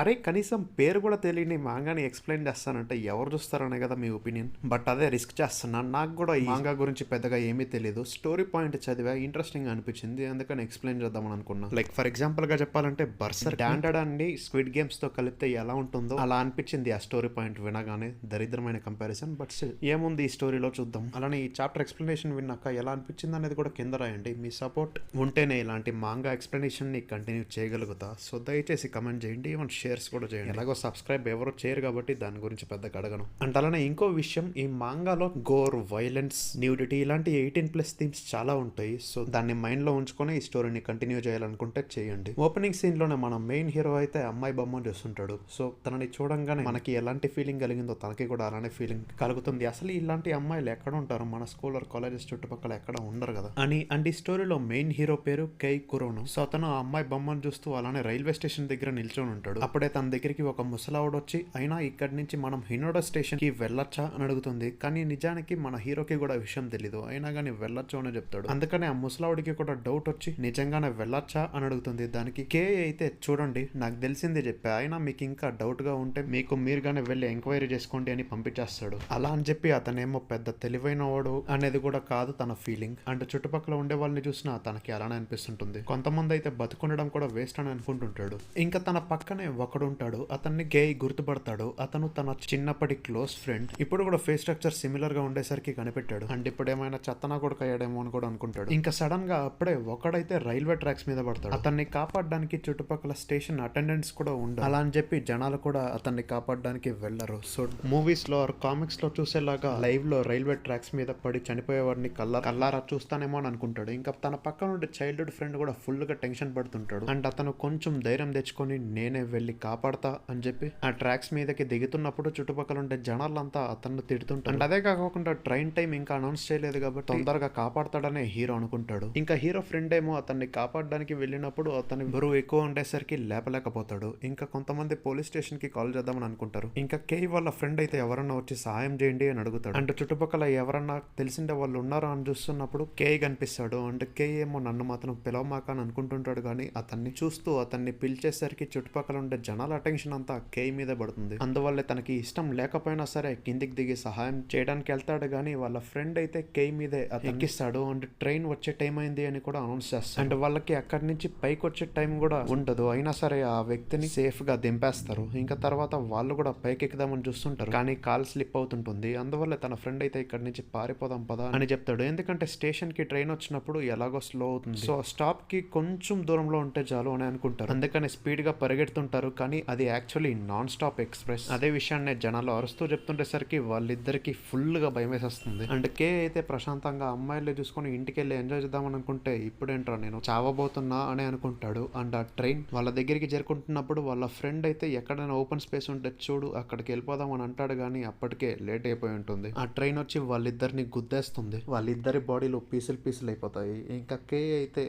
అరే కనీసం పేరు కూడా తెలియని మాంగాని ఎక్స్ప్లెయిన్ చేస్తానంటే ఎవరు చూస్తారనే కదా మీ ఒపీనియన్. బట్ అదే రిస్క్ చేస్తున్నాను. నాకు కూడా ఈ మాంగా గురించి పెద్దగా ఏమీ తెలియదు. స్టోరీ పాయింట్ చదివా, ఇంట్రెస్టింగ్ అనిపించింది, అందుకని ఎక్స్ప్లెయిన్ చేద్దామని అనుకున్నా. లైక్ ఫర్ ఎగ్జాంపుల్ గా చెప్పాలంటే బర్సర్ డాండెడ్ అండి స్క్విడ్ గేమ్స్ తో కలిపితే ఎలా ఉంటుందో అలా అనిపించింది ఆ స్టోరీ పాయింట్ వినగానే. దరిద్రమైన కంపారిజన్, బట్ ఏముంది ఈ స్టోరీలో చూద్దాం. అలానే ఈ చాప్టర్ ఎక్స్ప్లెనేషన్ విన్నాక ఎలా అనిపించింది అనేది కూడా కింద రాయండి. మీ సపోర్ట్ ఉంటేనే ఇలాంటి మాంగా ఎక్స్ప్లెనేషన్ ని కంటిన్యూ చేయగలుగుతా. సో దయచేసి కమెంట్ చేయండి, ఈవెన్ షేర్స్ కూడా చేయండి. ఎలాగో సబ్స్క్రైబ్ ఎవరు చేయరు కాబట్టి దాని గురించి పెద్దగా అడగను. అండ్ అలానే ఇంకో విషయం, ఈ మాంగాలో గోర్, వైలెన్స్, న్యూడిటీ ఇలాంటి 18+ థీమ్స్ చాలా ఉంటాయి. సో దాన్ని మైండ్ లో ఉంచుకొని ఈ స్టోరీని కంటిన్యూ చేయాలనుకుంటే చేయండి. ఓపెనింగ్ సీన్ లోనే మన మెయిన్ హీరో అయితే అమ్మాయి బొమ్మ చూస్తుంటాడు. సో తనని చూడంగానే మనకి ఎలాంటి ఫీలింగ్ కలిగిందో తనకి కూడా అలానే ఫీలింగ్ కలుగుతుంది. అసలు ఇలాంటి అమ్మాయిలు ఎక్కడ ఉంటారు, మన స్కూల్ ఆర్ కాలేజెస్ చుట్టుపక్కల ఎక్కడ ఉండరు కదా అని. అండ్ ఈ స్టోరీలో మెయిన్ హీరో పేరు కై కురోను. సో అతను ఆ అమ్మాయి బొమ్మను చూస్తూ అలానే రైల్వే స్టేషన్ దగ్గర నిల్చొని ఉంటాడు. అప్పుడే తన దగ్గరికి ఒక ముసలావుడు వచ్చి, అయినా ఇక్కడి నుంచి మనం హినోడా స్టేషన్ కి వెళ్ళొచ్చా అని అడుగుతుంది. కానీ నిజానికి మన హీరోకి కూడా విషయం తెలీదు, అయినా కానీ వెళ్ళొచ్చు అని చెప్తాడు. అందుకనే ఆ ముసలావుడికి కూడా డౌట్ వచ్చి నిజంగానే వెళ్ళొచ్చా అని అడుగుతుంది. దానికి కే అయితే, చూడండి నాకు తెలిసిందే చెప్పా, అయినా మీకు ఇంకా డౌట్ గా ఉంటే మీకు మీరుగానే వెళ్ళి ఎంక్వైరీ చేసుకోండి అని పంపించేస్తాడు. అలా అని చెప్పి అతనేమో పెద్ద తెలివైన వాడు అనేది కూడా కాదు తన ఫీలింగ్. అంటే చుట్టుపక్కల ఉండే వాళ్ళని చూసినా తనకి అలానే అనిపిస్తుంటుంది. కొంతమంది అయితే బతుకుండడం కూడా వేస్ట్ అని అనుకుంటుంటాడు. ఇంకా తన పక్కనే ఒకడు ఉంటాడు, అతన్ని గే గుర్తుపడతాడు. అతను తన చిన్నప్పటి క్లోజ్ ఫ్రెండ్. ఇప్పుడు కూడా ఫేస్ స్ట్రక్చర్ సిమిలర్ గా ఉండేసరికి కనిపెట్టాడు. అండ్ ఇప్పుడు ఏమైనా చెత్తనా కూడా అయ్యాడేమో అని కూడా అనుకుంటాడు. ఇంకా సడన్ గా అప్పుడే ఒకడైతే రైల్వే ట్రాక్స్ మీద పడతాడు. అతన్ని కాపాడడానికి చుట్టుపక్కల స్టేషన్ అటెండెంట్స్ కూడా ఉండరు. అలా అని చెప్పి జనాలు కూడా అతన్ని కాపాడడానికి వెళ్లరు. సో మూవీస్ లో కామిక్స్ లో చూసేలాగా లైవ్ లో రైల్వే ట్రాక్స్ మీద పడి చనిపోయేవాడిని కల్లారా చూస్తానేమో అని అనుకుంటాడు. ఇంకా తన పక్కన ఉండే చైల్డ్హుడ్ ఫ్రెండ్ కూడా ఫుల్ గా టెన్షన్ పడుతుంటాడు. అండ్ అతను కొంచెం ధైర్యం తెచ్చుకొని నేనే వెళ్ళి కాపాడతా అని చెప్పి ఆ ట్రాక్స్ మీదకి దిగుతున్నప్పుడు చుట్టుపక్కల ఉండే జనాలంతా అతన్ని తిడుతుంటారు. అండ్ అదే కాకుండా ట్రైన్ టైం ఇంకా అనౌన్స్ చేయలేదు కాబట్టి తొందరగా కాపాడతాడనే హీరో అనుకుంటాడు. ఇంకా హీరో ఫ్రెండ్ ఏమో అతన్ని కాపాడడానికి వెళ్ళినప్పుడు అతని బరువు ఎక్కువ ఉండేసరికి లేపలేకపోతాడు. ఇంకా కొంతమంది పోలీస్ స్టేషన్ కి కాల్ చేద్దామని అనుకుంటారు. ఇంకా కే వాళ్ళ ఫ్రెండ్ అయితే ఎవరన్నా వచ్చి సహాయం చేయండి అని అడుగుతాడు. అంటే చుట్టుపక్కల ఎవరన్నా తెలిసిండే వాళ్ళు ఉన్నారా అని చూస్తున్నప్పుడు కే కనిపిస్తాడు. అంటే కే ఏమో నన్ను మాత్రం పిలవమాక అని అనుకుంటుంటాడు. కానీ అతన్ని చూస్తూ అతన్ని పిలిచేసరికి చుట్టుపక్కల ఉండే జనాల అటెన్షన్ అంతా కే మీద పడుతుంది. అందువల్ల తనకి ఇష్టం లేకపోయినా సరే కిందికి దిగి సహాయం చేయడానికి వెళ్తాడు. కానీ వాళ్ళ ఫ్రెండ్ అయితే కే మీదే ఎక్కిస్తాడు. అండ్ ట్రైన్ వచ్చే టైం అయింది అని కూడా అనౌన్స్ చేస్తాడు. అండ్ వాళ్ళకి అక్కడి నుంచి పైకి వచ్చే టైం కూడా ఉండదు. అయినా సరే ఆ వ్యక్తిని సేఫ్ గా దింపేస్తారు. ఇంకా తర్వాత వాళ్ళు కూడా పైకి ఎక్కుదామని చూస్తుంటారు. కానీ కాల్ స్లిప్ అవుతుంటుంది. అందువల్ల తన ఫ్రెండ్ అయితే ఇక్కడ నుంచి పారిపోదాం పదా అని చెప్తాడు. ఎందుకంటే స్టేషన్ కి ట్రైన్ వచ్చినప్పుడు ఎలాగో స్లో అవుతుంది. సో స్టాప్ కి కొంచెం దూరంలో ఉంటే చాలు అని అనుకుంటారు. అందుకని స్పీడ్ గా పరిగెడుతుంటారు. కానీ అది యాక్చువల్లీ నాన్ స్టాప్ ఎక్స్ప్రెస్. అదే విషయాన్ని జనాలు అరుస్తూ చెప్తుండేసరికి వాళ్ళిద్దరికి ఫుల్ గా భయం వేసేస్తుంది. అండ్ కే అయితే ప్రశాంతంగా అమ్మాయిలు చూసుకొని ఇంటికి వెళ్ళి ఎంజాయ్ చేద్దామని అనుకుంటే ఇప్పుడేంట్రా నేను చావబోతున్నా అని అనుకుంటాడు. అండ్ ఆ ట్రైన్ వాళ్ళ దగ్గరికి చేరుకుంటున్నప్పుడు వాళ్ళ ఫ్రెండ్ అయితే ఎక్కడైనా ఓపెన్ స్పేస్ ఉంటే చూడు అక్కడికి వెళ్ళిపోదాం అని అంటాడు. కానీ అప్పటికే లేట్ అయిపోయి ఉంటుంది. ఆ ట్రైన్ వచ్చి వాళ్ళిద్దరిని గుద్దేస్తుంది. వాళ్ళిద్దరి బాడీలో పీసులు అయిపోతాయి. ఇంకా కే అయితే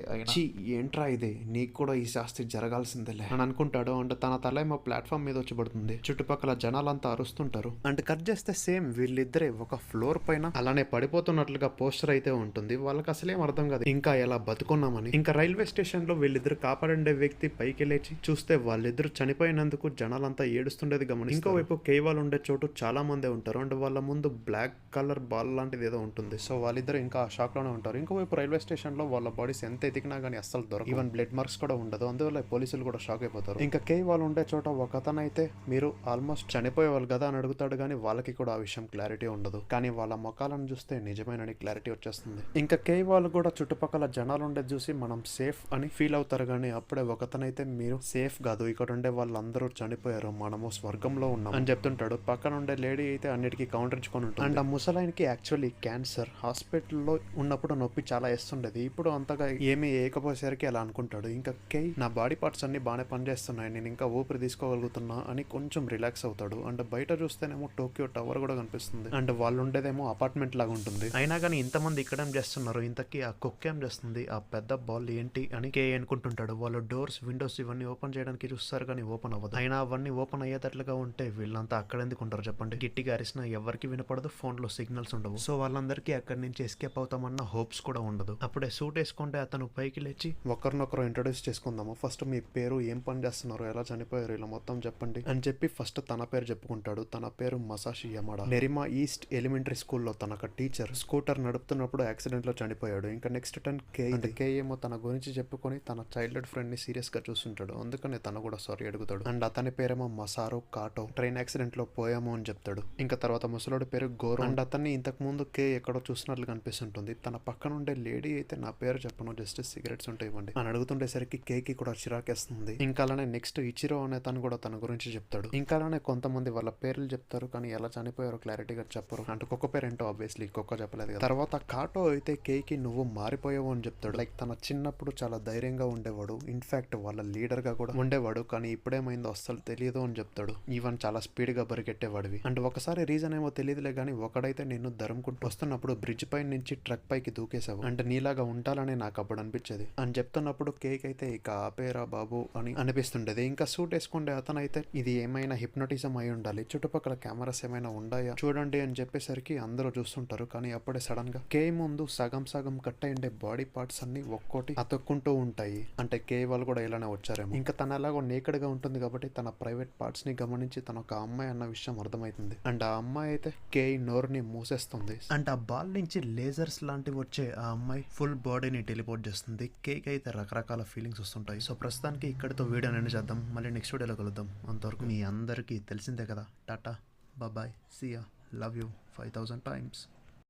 ఏంట్రా ఇది, నీకు కూడా ఈ శాస్త్రి జరగాల్సిందేలే అని అనుకుంటాడు. అండ్ తన తల ఏమో ప్లాట్ఫామ్ మీద వచ్చి పడుతుంది. చుట్టుపక్కల జనాలంతా అరుస్తుంటారు. అండ్ కట్ చేస్తే సేమ్ వీళ్ళిద్దరే ఒక ఫ్లోర్ పైన అలానే పడిపోతున్నట్లుగా పోస్టర్ అయితే ఉంటుంది. వాళ్ళకి అసలేం అర్థం కాదు ఇంకా ఎలా బతుకున్నామని. ఇంకా రైల్వే స్టేషన్ లో వీళ్ళిద్దరు కాపాడే వ్యక్తి పైకి లేచి చూస్తే వాళ్ళిద్దరు చనిపోయినందుకు జనాలంతా ఏడుస్తుండేది గమని. ఇంకోవైపు కేవాల్ ఉండే చోటు చాలా మందే ఉంటారు. అండ్ వాళ్ళ ముందు బ్లాక్ కలర్ బాల్ లాంటిది ఏదో ఉంటుంది. సో వాళ్ళిద్దరు ఇంకా షాక్ లోనే ఉంటారు. ఇంకోవైపు రైల్వే స్టేషన్ లో వాళ్ళ బాడీస్ ఎంత ఎదిగినా గానీ అస్సలు దొరకదు. ఈవెన్ బ్లడ్ మార్క్స్ కూడా ఉండదు. అందువల్ల పోలీసులు కూడా షాక్ అయిపోతారు. ఇంకా కే వాళ్ళు ఉండే చోట ఒక అతను అయితే మీరు ఆల్మోస్ట్ చనిపోయేవాళ్ళు కదా అని అడుగుతాడు. కానీ వాళ్ళకి కూడా ఆ విషయం క్లారిటీ ఉండదు. కానీ వాళ్ళ ముఖాలను చూస్తే నిజమేనని క్లారిటీ వచ్చేస్తుంది. ఇంకా కే వాళ్ళు కూడా చుట్టుపక్కల జనాలు ఉండేది చూసి మనం సేఫ్ అని ఫీల్ అవుతారు. కానీ అప్పుడే ఒకతనైతే మీరు సేఫ్ కాదు, ఇక్కడ ఉండే వాళ్ళందరూ చనిపోయారు, మనము స్వర్గంలో ఉన్నాం అని చెప్తుంటాడు. పక్కన ఉండే లేడీ అయితే అన్నిటికీ కౌంటర్ ఇచ్చుకొని ఉంటుంది. అండ్ ఆ ముసలాయనకి యాక్చువల్లీ క్యాన్సర్. హాస్పిటల్లో ఉన్నప్పుడు నొప్పి చాలా వేస్తుండేది. ఇప్పుడు అంతగా ఏమీ ఏకపోయేసరికి అలా అనుకుంటాడు. ఇంకా కే నా బాడీ పార్ట్స్ అన్ని బాగానే పనిచేస్తున్నాయి, నేను ఇంకా ఊపిరి తీసుకోగలుగుతున్నా అని కొంచెం రిలాక్స్ అవుతాడు. అండ్ బయట చూస్తేనేమో టోక్యో టవర్ కూడా కనిపిస్తుంది. అండ్ వాళ్ళు ఉండేదేమో అపార్ట్మెంట్ లాగా ఉంటుంది. అయినా కానీ ఇంతమంది ఇక్కడేం చేస్తున్నారు, ఇంతకీ ఆ కుక్క ఏం చేస్తుంది, ఆ పెద్ద బాల్ ఏంటి అని కే అనుకుంటుంటాడు. వాళ్ళు డోర్స్, విండోస్ ఇవన్నీ ఓపెన్ చేయడానికి చూస్తారు కానీ ఓపెన్ అవ్వదు. అయినా అవన్నీ ఓపెన్ అయ్యేటట్లుగా ఉంటే వీళ్ళంతా అక్కడ ఎందుకు ఉంటారు చెప్పండి. గట్టిగా అరిసినా ఎవరికి వినపడదు, ఫోన్ లో సిగ్నల్స్ ఉండవు. సో వాళ్ళందరికీ అక్కడి నుంచి ఎస్కేప్ అవుతామన్న హోప్స్ కూడా ఉండదు. అప్పుడే సూట్ వేసుకుంటే అతను పైకి లేచి ఒకరినొకరు ఇంట్రొడ్యూస్ చేసుకుందాము, ఫస్ట్ మీ పేరు, ఏం పని చేస్తున్నారు, ఎలా చనిపోయారు, ఇలా మొత్తం చెప్పండి అని చెప్పి ఫస్ట్ తన పేరు చెప్పుకుంటాడు. తన పేరు మసాషి యమడా. నెరిమా ఈస్ట్ ఎలిమెంటరీ స్కూల్లో తనొక టీచర్ స్కూటర్ నడుపుతున్నప్పుడు యాక్సిడెంట్ లో చనిపోయాడు. ఇంకా నెక్స్ట్ టర్న్ కే ఏమో తన గురించి చెప్పుకొని తన చైల్డ్హుడ్ ఫ్రెండ్ ని సీరియస్ గా చూస్తుంటాడు. అందుకనే తను కూడా సారీ అడుగుతాడు. అండ్ అతని పేరేమో మసారో కాటో. ట్రైన్ యాక్సిడెంట్ లో పోయాము అని చెప్తాడు. ఇంకా తర్వాత ముసలోడి పేరు గోరో. అండ్ అతన్ని ఇంతకు ముందు కే ఎక్కడో చూసినట్లు కనిపిస్తుంటుంది. తన పక్కన ఉండే లేడీ అయితే నా పేరు చెప్పను, జస్ట్ సిగరెట్స్ ఉంటే ఇవ్వండి అని అడుగుతుండేసరికి కేకి కూడా చిరాకేస్తుంది. ఇంకా అలానే నెక్స్ట్ ఇచిరో అనే తను కూడా తన గురించి చెప్తాడు. ఇంకా అలానే కొంతమంది వాళ్ళ పేర్లు చెప్తారు కానీ ఎలా చనిపోయారో క్లారిటీగా చెప్పరు. అంటే కుక్క పేరు ఏంటో ఆబ్వియస్లీ కుక్క చెప్పలేదు కదా. తర్వాత కాటో అయితే కేకి నువ్వు మారిపోయావు అని చెప్తాడు. లైక్ తన చిన్నప్పుడు చాలా ధైర్యంగా ఉండేవాడు, ఇన్ఫాక్ట్ వాళ్ళ లీడర్ గా కూడా ఉండేవాడు, కానీ ఇప్పుడేమైందో అస్సలు తెలియదు అని చెప్తాడు. ఈవెన్ చాలా స్పీడ్ గా పరిగెట్టేవాడివి. అండ్ ఒకసారి రీజన్ ఏమో తెలియదులే కానీ ఒకడైతే నిన్ను ధరుముకుంటూ వస్తున్నప్పుడు బ్రిడ్జ్ పై నుంచి ట్రక్ పైకి దూకేసావు, అంటే నీలాగా ఉంటాలని నాకు అప్పుడు అనిపించేది అని చెప్తున్నప్పుడు కేక్ అయితే ఇక ఆపేరా బాబు అని అనిపిస్తుండేది. ఇంకా సూట్ వేసుకుంటే అతను అయితే ఇది ఏమైనా హిప్నోటిజం అయి ఉండాలి, చుట్టుపక్కల కెమెరాస్ ఏమైనా ఉన్నాయా చూడండి అని చెప్పేసరికి అందరూ చూస్తుంటారు. కానీ అప్పుడే సడన్ గా కే ముందు సగం సగం కట్ అయి ఉండే బాడీ పార్ట్స్ అన్ని ఒక్కోటి అతుక్కుంటూ ఉంటాయి. అంటే కే వాళ్ళు కూడా ఇలానే వచ్చారేమో. ఇంకా తన ఎలాగో నేకెడ్ గా ఉంటుంది కాబట్టి తన ప్రైవేట్ పార్ట్స్ ని గమనించి తన ఒక అమ్మాయి అన్న విషయం అర్థమవుతుంది. అండ్ ఆ అమ్మాయి అయితే కే నోరుని మూసేస్తుంది. అండ్ ఆ బాల్ నుంచి లేజర్స్ లాంటివి వచ్చే ఆ అమ్మాయి ఫుల్ బాడీని టెలిపోర్ట్ చేస్తుంది. కేక్ అయితే రకరకాల ఫీలింగ్స్ వస్తుంటాయి. సో ప్రస్తుతానికి ఇక్కడితో వీడియో ఎండ్ చేద్దాం. మళ్ళీ నెక్స్ట్ వీడియోలో కలుద్దాం. అంతవరకు మీ అందరికీ తెలిసిందే కదా. Tata bye, see ya, love you 5000 times.